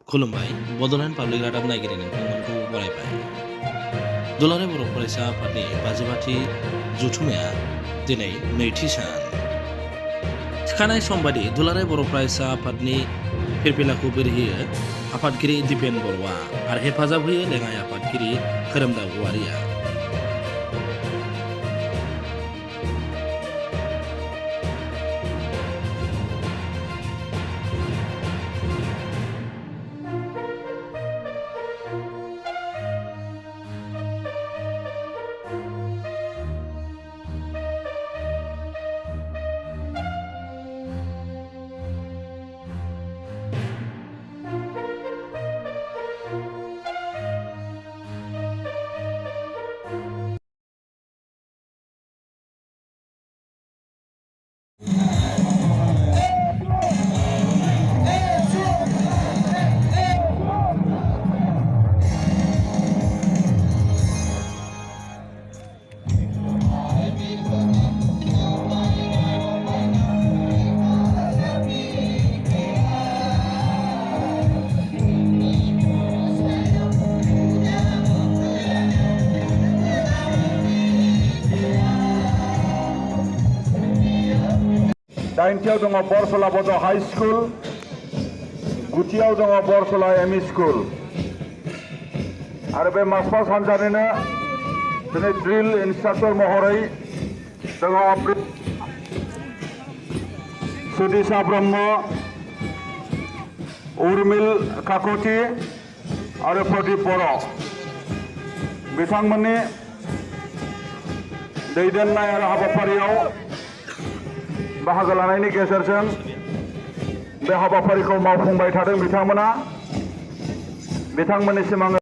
खुलुमबाय बड'लेण्ड पाब्लिक रादाब नायगिरि नोंथांमोनखौ बरायबाय। दुलाराय बर' फरायसा आफादनि 55थि जथुम्माया दिनै नैथि सान। थिखानाय सम बायदि दुलाराय बर' फरायसा आफादनि फिरफिलाखौ बिरहोयो आफादगिरि दिपेन बर'आ आरो हेफाजाब होयो लेङाइ आफादगिरि खोरोमदाव औवारिया। दाइनथियाव दङ बरसला बड' हाई स्कुल, गुथियाव दङ बरसला एमइ स्कुल आरो बे मास्टार्स हान्जानिनो दिनै ड्रिल इन्सट्राक्टर महरै दङ सुदिसा ब्रह्म, उर्मिल काकति आरो प्रदीप बर'। बिथांमोननि दैदेननाय आरो हाबाफारियाव बाहागो लानायनि गेजेरजों बे हाबाफारिखौ मावफुंबाय थादों बिथांमोना। बिथांमोननिसिम आङो